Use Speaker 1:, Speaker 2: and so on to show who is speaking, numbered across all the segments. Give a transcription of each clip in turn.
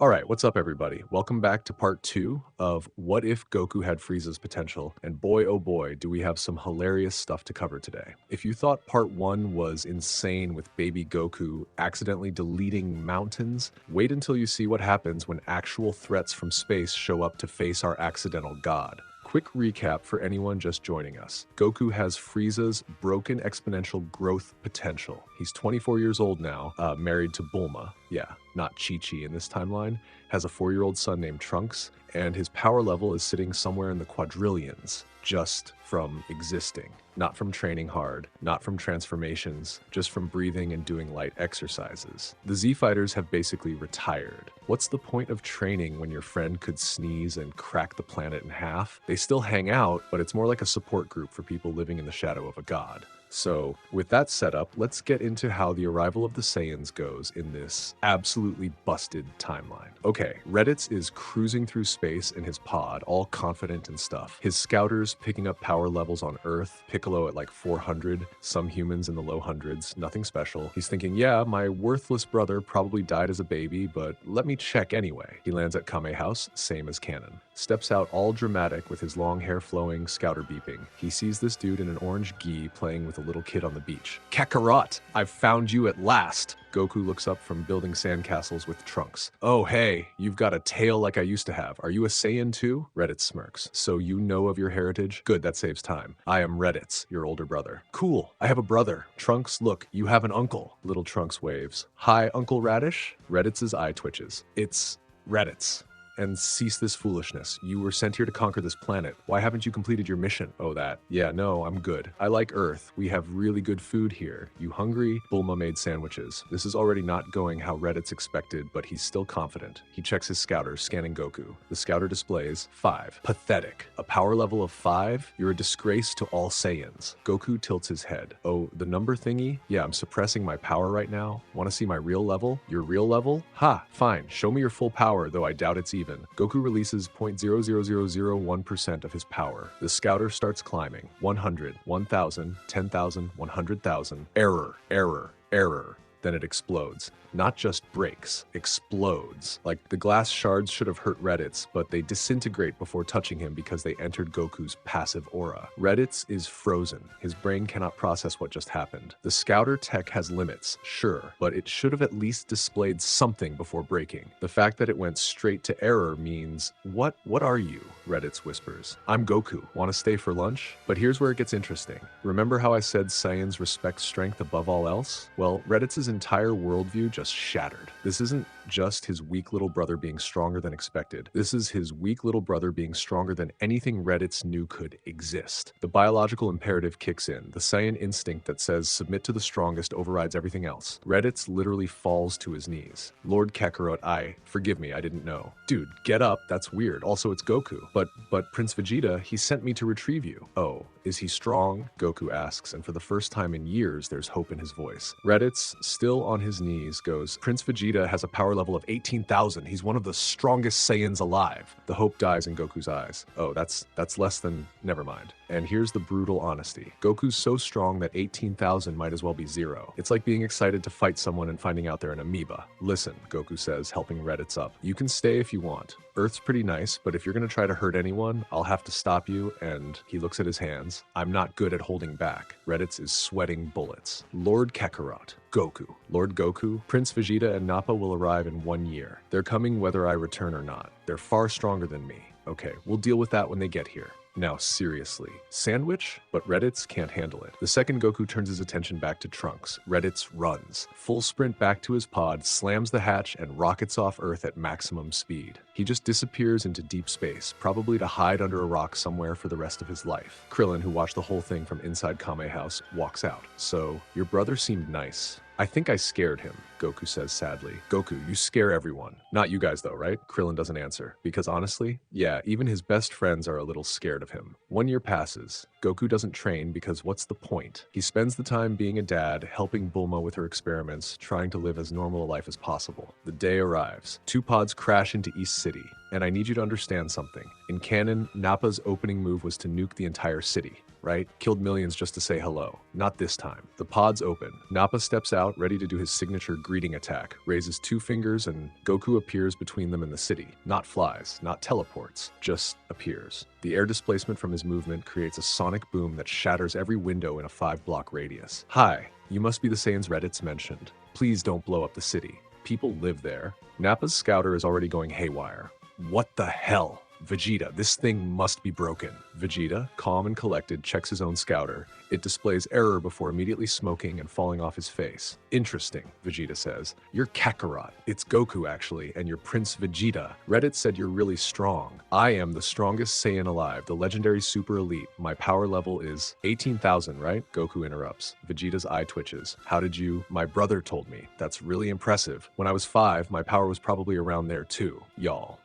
Speaker 1: Alright, what's up everybody? Welcome back to part 2 of What If Goku Had Frieza's Potential, and boy oh boy do we have some hilarious stuff to cover today. If you thought part 1 was insane with baby Goku accidentally deleting mountains, wait until you see what happens when actual threats from space show up to face our accidental god. Quick recap for anyone just joining us. Goku has Frieza's broken exponential growth potential. He's 24 years old now, married to Bulma. Yeah, not Chi-Chi in this timeline. Has a 4-year-old son named Trunks, and his power level is sitting somewhere in the quadrillions, just from existing. Not from training hard, not from transformations, just from breathing and doing light exercises. The Z-Fighters have basically retired. What's the point of training when your friend could sneeze and crack the planet in half? They still hang out, but it's more like a support group for people living in the shadow of a god. So, with that setup, let's get into how the arrival of the Saiyans goes in this absolutely busted timeline. Okay, Raditz is cruising through space in his pod, all confident and stuff. His scouters picking up power levels on Earth, Piccolo at like 400, some humans in the low hundreds, nothing special. He's thinking, yeah, my worthless brother probably died as a baby, but let me check anyway. He lands at Kame House, same as canon. Steps out all dramatic with his long hair flowing, scouter beeping. He sees this dude in an orange gi playing with a little kid on the beach. Kakarot, I've found you at last. Goku looks up from building sandcastles with Trunks. Oh hey, you've got a tail like I used to have. Are you a Saiyan too? Raditz smirks. So you know of your heritage? Good, that saves time. I am Raditz, your older brother. Cool, I have a brother. Trunks, look, you have an uncle. Little Trunks waves. Hi, Uncle Radish? Raditz's eye twitches. It's Raditz. And cease this foolishness. You were sent here to conquer this planet. Why haven't you completed your mission? Oh, that. Yeah, no, I'm good. I like Earth. We have really good food here. You hungry? Bulma made sandwiches. This is already not going how Raditz expected, but he's still confident. He checks his scouters, scanning Goku. The scouter displays 5. Pathetic. A power level of 5? You're a disgrace to all Saiyans. Goku tilts his head. Oh, the number thingy? Yeah, I'm suppressing my power right now. Want to see my real level? Your real level? Ha, fine. Show me your full power, though I doubt it's even. Goku releases 0.00001% of his power. The scouter starts climbing. 100, 1000, 10,000, 100,000. Error, error, error. Then it explodes. Not just breaks, explodes. Like the glass shards should have hurt Raditz, but they disintegrate before touching him because they entered Goku's passive aura. Raditz is frozen. His brain cannot process what just happened. The scouter tech has limits, sure, but it should have at least displayed something before breaking. The fact that it went straight to error means, what are you? Raditz whispers. I'm Goku. Want to stay for lunch? But here's where it gets interesting. Remember how I said Saiyans respect strength above all else? Well, Raditz's entire worldview just shattered. This isn't just his weak little brother being stronger than expected. This is his weak little brother being stronger than anything Raditz knew could exist. The biological imperative kicks in. The Saiyan instinct that says submit to the strongest overrides everything else. Raditz literally falls to his knees. Lord Kakarot, forgive me, I didn't know. Dude, get up, that's weird. Also, it's Goku. But Prince Vegeta, he sent me to retrieve you. Oh, is he strong? Goku asks, and for the first time in years, there's hope in his voice. Raditz, still on his knees, goes, Prince Vegeta has a power level of 18,000. He's one of the strongest Saiyans alive. The hope dies in Goku's eyes. Oh, that's less than, never mind. And here's the brutal honesty. Goku's so strong that 18,000 might as well be 0. It's like being excited to fight someone and finding out they're an amoeba. Listen, Goku says, helping Raditz up. You can stay if you want. Earth's pretty nice, but if you're gonna try to hurt anyone, I'll have to stop you, and he looks at his hands. I'm not good at holding back. Raditz is sweating bullets. Lord Kakarot. Goku. Lord Goku, Prince Vegeta and Nappa will arrive in 1 year. They're coming whether I return or not. They're far stronger than me. Okay, we'll deal with that when they get here. Now seriously, sandwich? But Raditz can't handle it. The second Goku turns his attention back to Trunks, Raditz runs. Full sprint back to his pod, slams the hatch, and rockets off Earth at maximum speed. He just disappears into deep space, probably to hide under a rock somewhere for the rest of his life. Krillin, who watched the whole thing from inside Kame House, walks out. So, your brother seemed nice. I think I scared him, Goku says sadly. Goku, you scare everyone. Not you guys though, right? Krillin doesn't answer. Because honestly, yeah, even his best friends are a little scared of him. 1 year passes. Goku doesn't train because what's the point? He spends the time being a dad, helping Bulma with her experiments, trying to live as normal a life as possible. The day arrives. 2 pods crash into East City. And I need you to understand something. In canon, Nappa's opening move was to nuke the entire city. right? Killed millions just to say hello. Not this time. The pods open. Nappa steps out, ready to do his signature greeting attack, raises 2 fingers, and Goku appears between them in the city. Not flies, not teleports, just appears. The air displacement from his movement creates a sonic boom that shatters every window in a 5-block radius. Hi, you must be the Saiyans Raditz mentioned. Please don't blow up the city. People live there. Nappa's scouter is already going haywire. What the hell? Vegeta, this thing must be broken. Vegeta, calm and collected, checks his own scouter. It displays error before immediately smoking and falling off his face. Interesting, Vegeta says. You're Kakarot. It's Goku, actually, and you're Prince Vegeta. Reddit said you're really strong. I am the strongest Saiyan alive, the legendary super elite. My power level is 18,000, right? Goku interrupts. Vegeta's eye twitches. How did you? My brother told me. That's really impressive. When I was 5, my power was probably around there too. Y'all.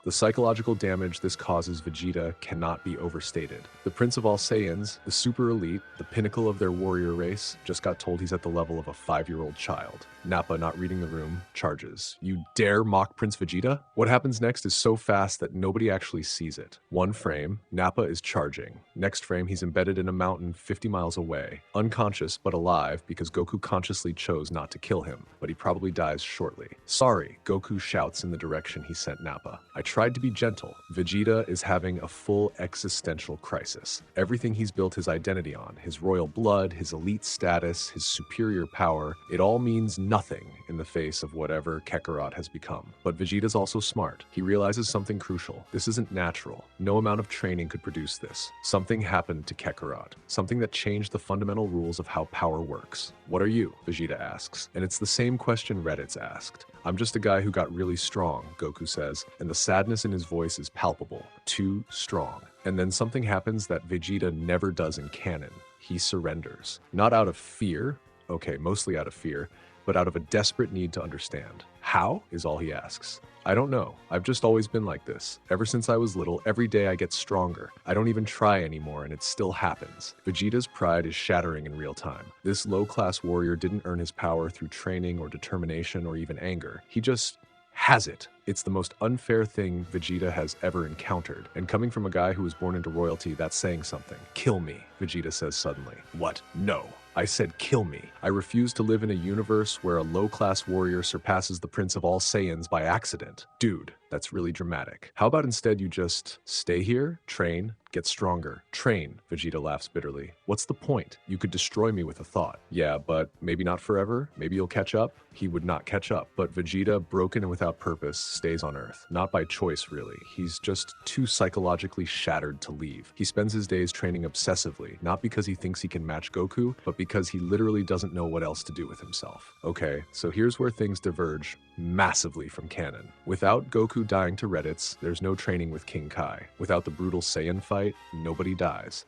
Speaker 1: The psychological damage this causes Vegeta cannot be overstated. The Prince of all Saiyans, the super elite, the pinnacle of their warrior race, just got told he's at the level of a 5-year-old child. Nappa, not reading the room, charges. You dare mock Prince Vegeta? What happens next is so fast that nobody actually sees it. One frame, Nappa is charging. Next frame, he's embedded in a mountain 50 miles away. Unconscious, but alive because Goku consciously chose not to kill him, but he probably dies shortly. Sorry, Goku shouts in the direction he sent Nappa. I tried to be gentle. Vegeta is having a full existential crisis. Everything he's built his identity on, his royal blood, his elite status, his superior power, it all means nothing in the face of whatever Kakarot has become. But Vegeta's also smart. He realizes something crucial. This isn't natural. No amount of training could produce this. Something happened to Kakarot. Something that changed the fundamental rules of how power works. What are you? Vegeta asks. And it's the same question Reddit's asked. I'm just a guy who got really strong, Goku says, and the sadness in his voice is palpable. Too strong. And then something happens that Vegeta never does in canon. He surrenders. Not out of fear, okay, mostly out of fear, but out of a desperate need to understand. How is all he asks. I don't know. I've just always been like this. Ever since I was little, every day I get stronger. I don't even try anymore, and it still happens. Vegeta's pride is shattering in real time. This low-class warrior didn't earn his power through training or determination or even anger. He just has it. It's the most unfair thing Vegeta has ever encountered. And coming from a guy who was born into royalty, that's saying something. Kill me, Vegeta says suddenly. What? No. I said kill me. I refuse to live in a universe where a low-class warrior surpasses the Prince of all Saiyans by accident. Dude, that's really dramatic. How about instead you just stay here, train, get stronger, train, Vegeta laughs bitterly. What's the point? You could destroy me with a thought. Yeah, but maybe not forever. Maybe you'll catch up. He would not catch up. But Vegeta, broken and without purpose, stays on Earth. Not by choice, really. He's just too psychologically shattered to leave. He spends his days training obsessively, not because he thinks he can match Goku, but because he literally doesn't know what else to do with himself. Okay, so here's where things diverge massively from canon. Without Goku dying to Raditz, there's no training with King Kai. Without the brutal Saiyan fight, nobody dies.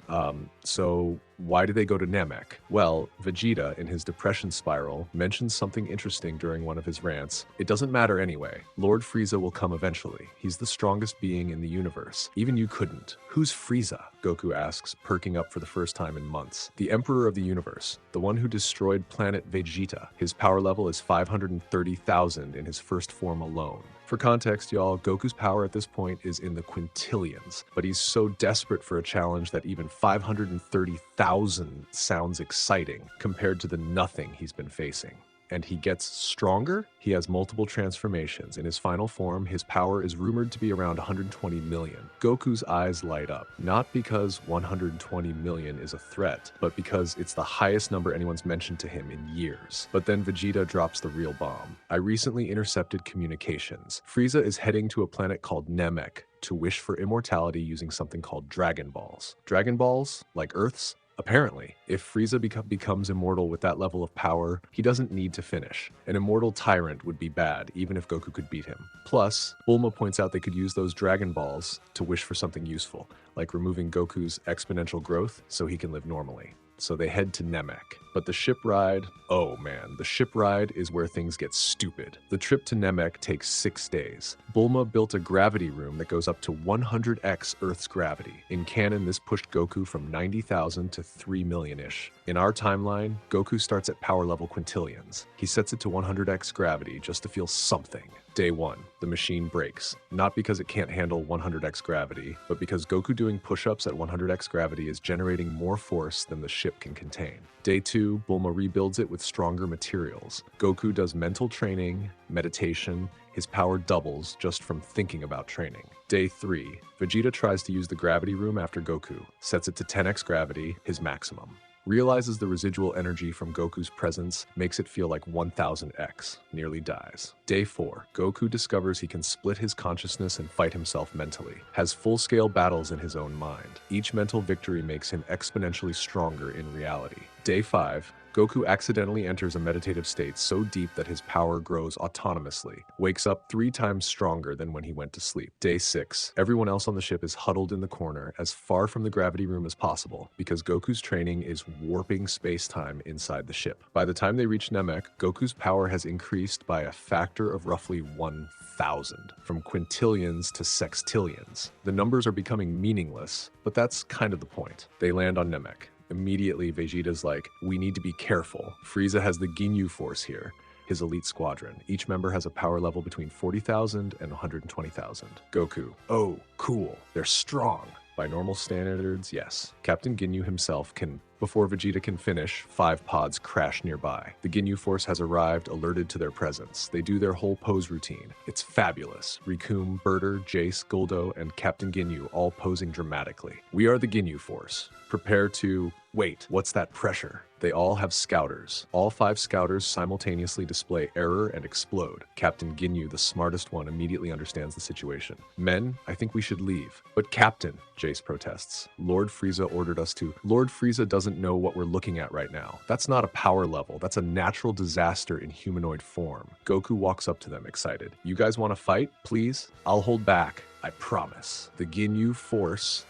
Speaker 1: So why do they go to Namek? Well, Vegeta, in his depression spiral, mentions something interesting during one of his rants. It doesn't matter anyway. Lord Frieza will come eventually. He's the strongest being in the universe. Even you couldn't. Who's Frieza? Goku asks, perking up for the first time in months. The Emperor of the Universe, the one who destroyed planet Vegeta. His power level is 530,000 in his first form alone. For context, y'all, Goku's power at this point is in the quintillions, but he's so desperate for a challenge that even 530,000 sounds exciting compared to the nothing he's been facing. And he gets stronger? He has multiple transformations. In his final form, his power is rumored to be around 120 million. Goku's eyes light up, not because 120 million is a threat, but because it's the highest number anyone's mentioned to him in years. But then Vegeta drops the real bomb. I recently intercepted communications. Frieza is heading to a planet called Namek to wish for immortality using something called Dragon Balls. Dragon Balls, like Earth's? Apparently, if Frieza becomes immortal with that level of power, he doesn't need to finish. An immortal tyrant would be bad, even if Goku could beat him. Plus, Bulma points out they could use those Dragon Balls to wish for something useful, like removing Goku's exponential growth so he can live normally. So they head to Namek. But the ship ride, oh man, the ship ride is where things get stupid. The trip to Namek takes 6 days. Bulma built a gravity room that goes up to 100x Earth's gravity. In canon, this pushed Goku from 90,000 to 3 million-ish. In our timeline, Goku starts at power level quintillions. He sets it to 100x gravity just to feel something, Day 1. The machine breaks. Not because it can't handle 100x gravity, but because Goku doing push-ups at 100x gravity is generating more force than the ship can contain. Day 2. Bulma rebuilds it with stronger materials. Goku does mental training, meditation, his power doubles just from thinking about training. Day 3. Vegeta tries to use the gravity room after Goku, sets it to 10x gravity, his maximum. Realizes the residual energy from Goku's presence makes it feel like 1000x, nearly dies. Day 4. Goku discovers he can split his consciousness and fight himself mentally, has full-scale battles in his own mind. Each mental victory makes him exponentially stronger in reality. Day 5. Goku accidentally enters a meditative state so deep that his power grows autonomously, wakes up 3 times stronger than when he went to sleep. Day 6. Everyone else on the ship is huddled in the corner as far from the gravity room as possible because Goku's training is warping space-time inside the ship. By the time they reach Namek, Goku's power has increased by a factor of roughly 1,000, from quintillions to sextillions. The numbers are becoming meaningless, but that's kind of the point. They land on Namek. Immediately, Vegeta's like, we need to be careful. Frieza has the Ginyu Force here, his elite squadron. Each member has a power level between 40,000 and 120,000. Goku, oh, cool, they're strong. By normal standards, yes. Captain Ginyu himself can, before Vegeta can finish, 5 pods crash nearby. The Ginyu Force has arrived, alerted to their presence. They do their whole pose routine. It's fabulous. Rikum, Birder, Jace, Guldo, and Captain Ginyu all posing dramatically. We are the Ginyu Force. Prepare to... Wait, what's that pressure? They all have scouters. All 5 scouters simultaneously display error and explode. Captain Ginyu, the smartest one, immediately understands the situation. Men, I think we should leave. But Captain, Jace protests. Lord Frieza ordered us to. Lord Frieza doesn't know what we're looking at right now. That's not a power level. That's a natural disaster in humanoid form. Goku walks up to them, excited. You guys want to fight? Please? I'll hold back. I promise. The Ginyu Force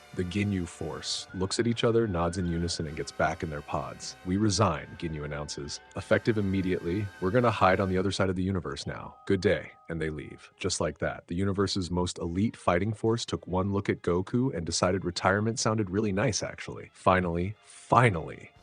Speaker 1: looks at each other, nods in unison, and gets back in their pods. We resign, Ginyu announces. Effective immediately, we're gonna hide on the other side of the universe now. Good day. And they leave. Just like that. The universe's most elite fighting force took one look at Goku and decided retirement sounded really nice, actually. Finally,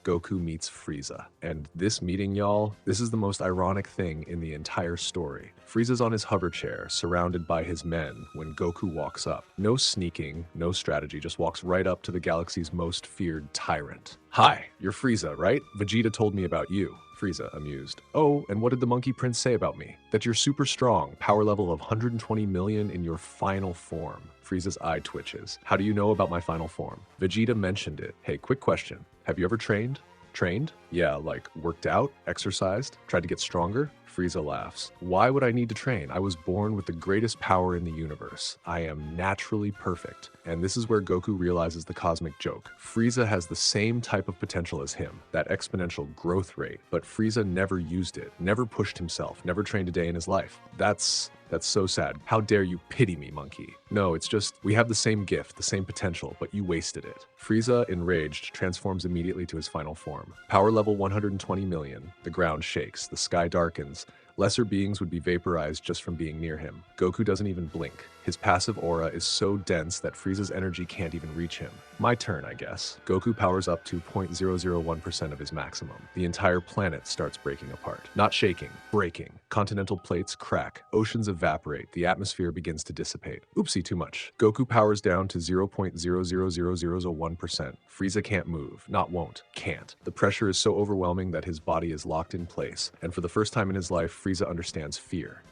Speaker 1: Goku meets Frieza. And this meeting, y'all, this is the most ironic thing in the entire story. Frieza's on his hover chair, surrounded by his men, when Goku walks up. No sneaking, no strategy, just walks right up to the galaxy's most feared tyrant. Hi, you're Frieza, right? Vegeta told me about you. Frieza, amused. Oh, and what did the Monkey Prince say about me? That you're super strong, power level of 120 million in your final form. Frieza's eye twitches. How do you know about my final form? Vegeta mentioned it. Hey, quick question. Have you ever trained? Trained? Yeah, like worked out, exercised, tried to get stronger? Frieza laughs. Why would I need to train? I was born with the greatest power in the universe. I am naturally perfect. And this is where Goku realizes the cosmic joke. Frieza has the same type of potential as him, that exponential growth rate, but Frieza never used it, never pushed himself, never trained a day in his life. That's so sad. How dare you pity me, monkey? No, it's just, we have the same gift, the same potential, but you wasted it. Frieza, enraged, transforms immediately to his final form. Power level 120 million. The ground shakes, the sky darkens. Lesser beings would be vaporized just from being near him. Goku doesn't even blink. His passive aura is so dense that Frieza's energy can't even reach him. My turn, I guess. Goku powers up to 0.001% of his maximum. The entire planet starts breaking apart. Not shaking, breaking. Continental plates crack. Oceans evaporate. The atmosphere begins to dissipate. Oopsie, too much. Goku powers down to 0.00001%. Frieza can't move. Not won't. Can't. The pressure is so overwhelming that his body is locked in place. And for the first time in his life, Frieza understands fear.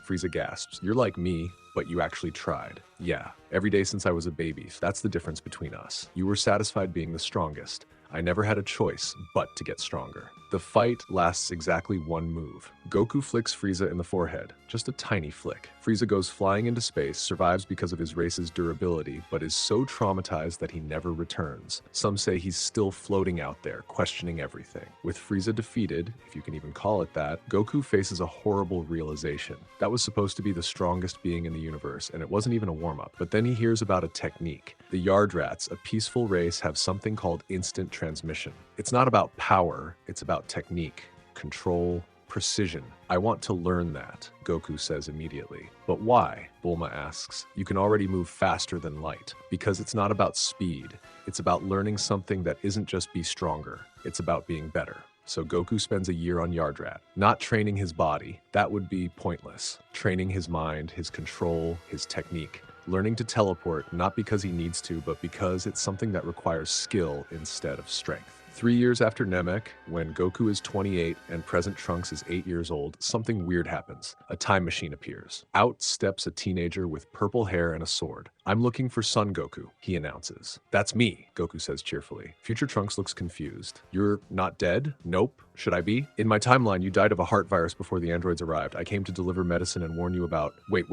Speaker 1: Frieza gasps. You're like me, but you actually tried. Yeah, every day since I was a baby. That's the difference between us. You were satisfied being the strongest. I never had a choice but to get stronger. The fight lasts exactly 1 move. Goku flicks Frieza in the forehead, just a tiny flick. Frieza goes flying into space, survives because of his race's durability, but is so traumatized that he never returns. Some say he's still floating out there, questioning everything. With Frieza defeated, if you can even call it that, Goku faces a horrible realization. That was supposed to be the strongest being in the universe, and it wasn't even a warm-up. But then he hears about a technique. The Yard Rats, a peaceful race, have something called instant transmission. It's not about power, it's about technique, control, precision. I want to learn that, Goku says immediately. But why? Bulma asks. You can already move faster than light. Because it's not about speed. It's about learning something that isn't just be stronger. It's about being better. So Goku spends a year on Yardrat, not training his body. That would be pointless. Training his mind, his control, his technique. Learning to teleport, not because he needs to, but because it's something that requires skill instead of strength. 3 years after Namek, when Goku is 28 and present Trunks is 8 years old, something weird happens. A time machine appears. Out steps a teenager with purple hair and a sword. "I'm looking for Son Goku," he announces. "That's me," Goku says cheerfully. Future Trunks looks confused. "You're not dead?" "Nope. Should I be?" "In my timeline, you died of a heart virus before the androids arrived. I came to deliver medicine and warn you about—" Wait.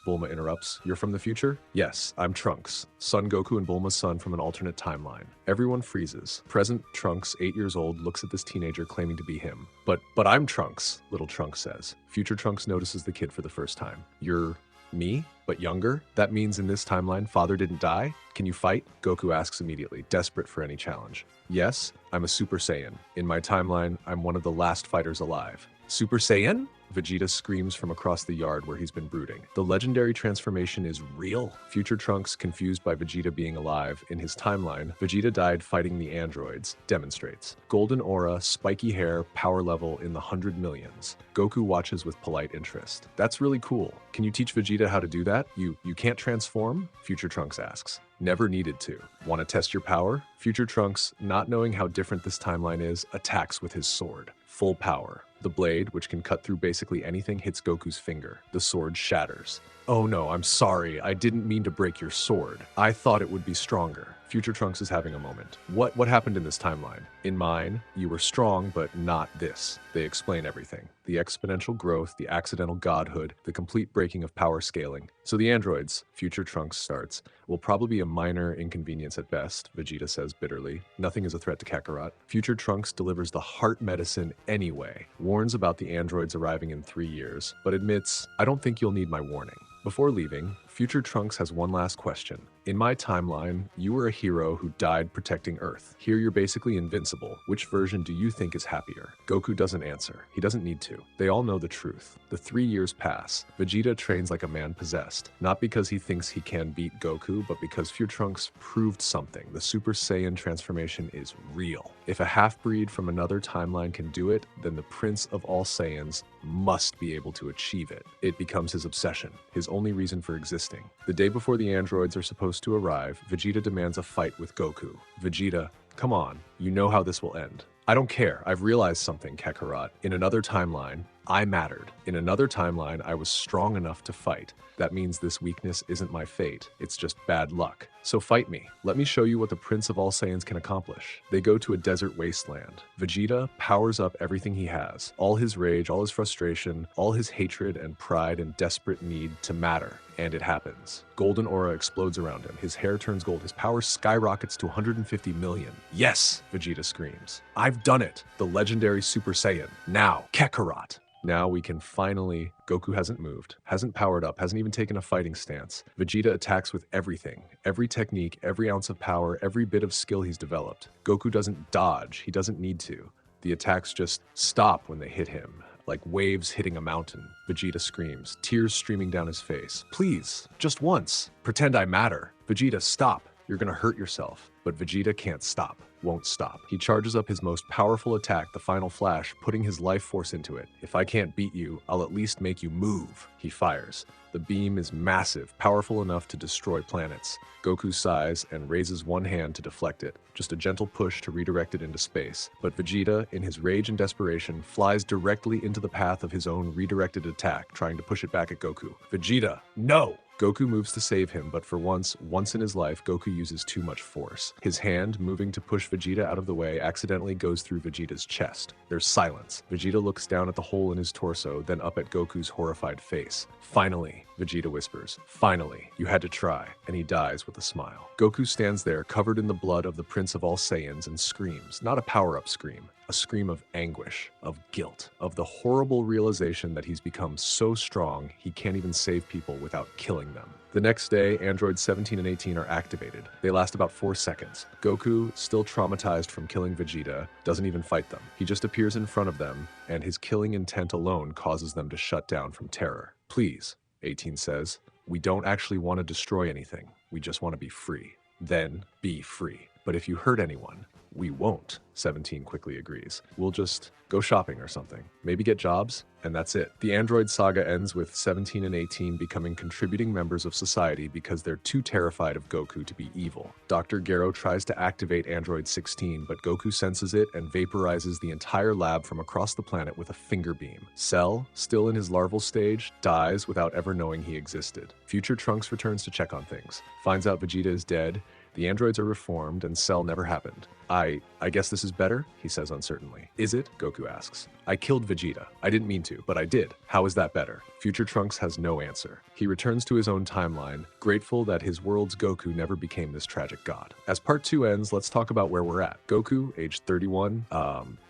Speaker 1: Bulma interrupts. "You're from the future?" "Yes, I'm Trunks. Son Goku and Bulma's son from an alternate timeline." Everyone freezes. Present Trunks, 8 years old, looks at this teenager claiming to be him. But I'm Trunks," little Trunks says. Future Trunks notices the kid for the first time. "You're me, but younger? That means in this timeline, father didn't die? Can you fight?" Goku asks immediately, desperate for any challenge. "Yes, I'm a Super Saiyan. In my timeline, I'm one of the last fighters alive." "Super Saiyan?" Vegeta screams from across the yard where he's been brooding. The legendary transformation is real. Future Trunks, confused by Vegeta being alive. In his timeline, Vegeta died fighting the androids, demonstrates. Golden aura, spiky hair, power level in the 100 millions. Goku watches with polite interest. "That's really cool. Can you teach Vegeta how to do that? You can't transform?" Future Trunks asks. "Never needed to. Want to test your power?" Future Trunks, not knowing how different this timeline is, attacks with his sword. Full power. The blade, which can cut through basically anything, hits Goku's finger. The sword shatters. "Oh no, I'm sorry. I didn't mean to break your sword. I thought it would be stronger." Future Trunks is having a moment. What happened in this timeline?" "In mine, you were strong, but not this." They explain everything. The exponential growth, the accidental godhood, the complete breaking of power scaling. "So the androids," Future Trunks starts, "will probably be a minor inconvenience at best," Vegeta says bitterly. "Nothing is a threat to Kakarot." Future Trunks delivers the heart medicine anyway, warns about the androids arriving in 3 years, but admits, "I don't think you'll need my warning." Before leaving, Future Trunks has one last question. "In my timeline, you were a hero who died protecting Earth. Here you're basically invincible. Which version do you think is happier?" Goku doesn't answer. He doesn't need to. They all know the truth. The 3 years pass. Vegeta trains like a man possessed. Not because he thinks he can beat Goku, but because Future Trunks proved something. The Super Saiyan transformation is real. If a half-breed from another timeline can do it, then the Prince of all Saiyans must be able to achieve it. It becomes his obsession, his only reason for existing. The day before the androids are supposed to arrive, Vegeta demands a fight with Goku. "Vegeta, come on, you know how this will end." "I don't care. I've realized something, Kakarot. In another timeline, I mattered. In another timeline, I was strong enough to fight. That means this weakness isn't my fate. It's just bad luck. So fight me. Let me show you what the Prince of all Saiyans can accomplish." They go to a desert wasteland. Vegeta powers up everything he has. All his rage, all his frustration, all his hatred and pride and desperate need to matter. And it happens. Golden aura explodes around him. His hair turns gold. His power skyrockets to 150 million. "Yes!" Vegeta screams. "I've done it! The legendary Super Saiyan. Now, Kakarot!" Now we can finally... Goku hasn't moved, hasn't powered up, hasn't even taken a fighting stance. Vegeta attacks with everything. Every technique, every ounce of power, every bit of skill he's developed. Goku doesn't dodge. He doesn't need to. The attacks just stop when they hit him, like waves hitting a mountain. Vegeta screams, tears streaming down his face. "Please, just once. Pretend I matter." "Vegeta, stop. You're gonna hurt yourself." But Vegeta can't stop. Won't stop. He charges up his most powerful attack, the Final Flash, putting his life force into it. "If I can't beat you, I'll at least make you move." He fires. The beam is massive, powerful enough to destroy planets. Goku sighs and raises one hand to deflect it, just a gentle push to redirect it into space. But Vegeta, in his rage and desperation, flies directly into the path of his own redirected attack, trying to push it back at Goku. "Vegeta, no!" Goku moves to save him, but for once in his life, Goku uses too much force. His hand, moving to push Vegeta out of the way, accidentally goes through Vegeta's chest. There's silence. Vegeta looks down at the hole in his torso, then up at Goku's horrified face. "Finally," Vegeta whispers. "Finally, you had to try," and he dies with a smile. Goku stands there, covered in the blood of the Prince of all Saiyans, and screams, not a power-up scream, a scream of anguish, of guilt, of the horrible realization that he's become so strong he can't even save people without killing them. The next day, androids 17 and 18 are activated. They last about 4 seconds. Goku, still traumatized from killing Vegeta, doesn't even fight them. He just appears in front of them, and his killing intent alone causes them to shut down from terror. "Please," 18 says, "we don't actually want to destroy anything. We just want to be free. Then be free. But if you hurt anyone, We won't, 17 quickly agrees. We'll just go shopping or something. Maybe get jobs, and that's it. The android saga ends with 17 and 18 becoming contributing members of society because they're too terrified of Goku to be evil. Dr. Gero tries to activate android 16, but Goku senses it and vaporizes the entire lab from across the planet with a finger beam. Cell, still in his larval stage, dies without ever knowing he existed. Future Trunks returns to check on things, finds out Vegeta is dead, the androids are reformed, and Cell never happened. I guess this is better, he says uncertainly. Is it? Goku asks. I killed Vegeta. I didn't mean to, but I did. How is that better? Future Trunks has no answer. He returns to his own timeline, grateful that his world's Goku never became this tragic god. As part 2 ends, let's talk about where we're at. Goku, age 31,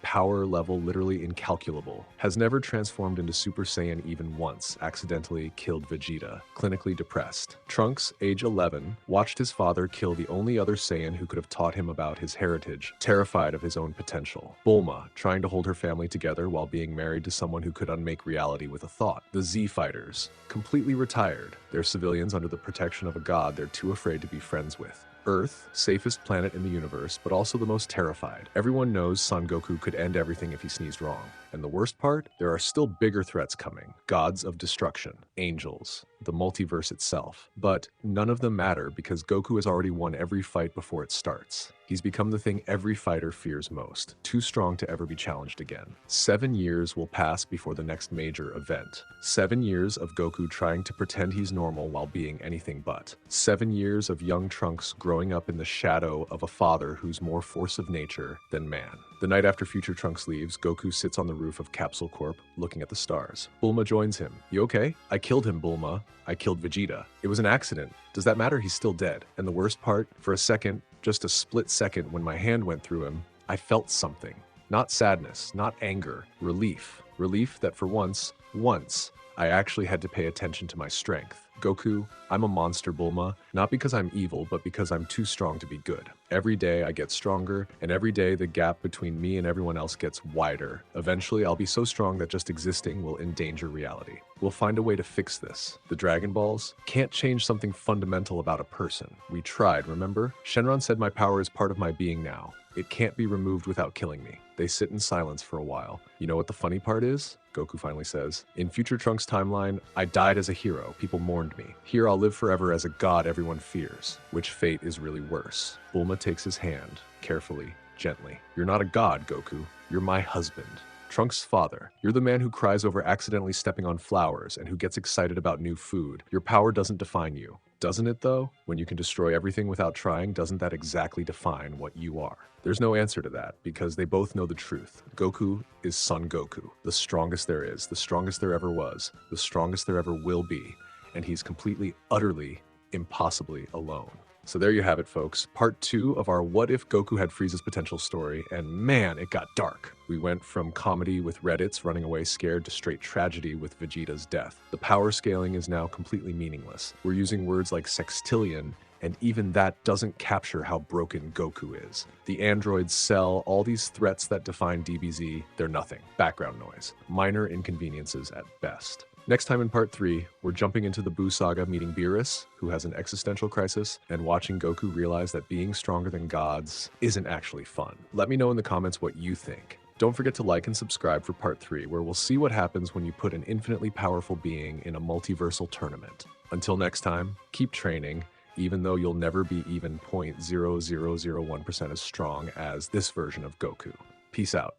Speaker 1: power level literally incalculable, has never transformed into Super Saiyan even once, accidentally killed Vegeta, clinically depressed. Trunks, age 11, watched his father kill the only other Saiyan who could have taught him about his heritage, terrified of his own potential. Bulma, trying to hold her family together while being married to someone who could unmake reality with a thought. The Z Fighters, completely retired. They're civilians under the protection of a god they're too afraid to be friends with. Earth, safest planet in the universe, but also the most terrified. Everyone knows Son Goku could end everything if he sneezed wrong. And the worst part? There are still bigger threats coming. Gods of destruction, angels, the multiverse itself. But none of them matter because Goku has already won every fight before it starts. He's become the thing every fighter fears most, too strong to ever be challenged again. 7 years will pass before the next major event. 7 years of Goku trying to pretend he's normal while being anything but. 7 years of young Trunks growing up in the shadow of a father who's more force of nature than man. The night after Future Trunks leaves, Goku sits on the roof of Capsule Corp, looking at the stars. Bulma joins him. You okay? I killed him, Bulma. I killed Vegeta. It was an accident. Does that matter? He's still dead. And the worst part, for a second, just a split second when my hand went through him, I felt something. Not sadness, not anger, relief. Relief that for once, I actually had to pay attention to my strength. Goku, I'm a monster, Bulma, not because I'm evil, but because I'm too strong to be good. Every day I get stronger, and every day the gap between me and everyone else gets wider. Eventually I'll be so strong that just existing will endanger reality. We'll find a way to fix this. The Dragon Balls can't change something fundamental about a person. We tried, remember? Shenron said my power is part of my being now. It can't be removed without killing me. They sit in silence for a while. You know what the funny part is? Goku finally says. In Future Trunks' timeline, I died as a hero. People mourned me. Here I'll live forever as a god everyone fears. Which fate is really worse? Bulma takes his hand, carefully, gently. You're not a god, Goku. You're my husband. Trunks' father. You're the man who cries over accidentally stepping on flowers and who gets excited about new food. Your power doesn't define you. Doesn't it though? When you can destroy everything without trying, doesn't that exactly define what you are? There's no answer to that because they both know the truth. Goku is Son Goku, the strongest there is, the strongest there ever was, the strongest there ever will be, and he's completely, utterly, impossibly alone. So there you have it, folks. Part 2 of our What If Goku Had Frieza's Potential story, and man, it got dark. We went from comedy with Raditz running away scared to straight tragedy with Vegeta's death. The power scaling is now completely meaningless. We're using words like sextillion, and even that doesn't capture how broken Goku is. The androids, Cell, all these threats that define DBZ, they're nothing. Background noise. Minor inconveniences at best. Next time in part 3, we're jumping into the Buu saga meeting Beerus, who has an existential crisis, and watching Goku realize that being stronger than gods isn't actually fun. Let me know in the comments what you think. Don't forget to like and subscribe for part 3, where we'll see what happens when you put an infinitely powerful being in a multiversal tournament. Until next time, keep training, even though you'll never be even 0.0001% as strong as this version of Goku. Peace out.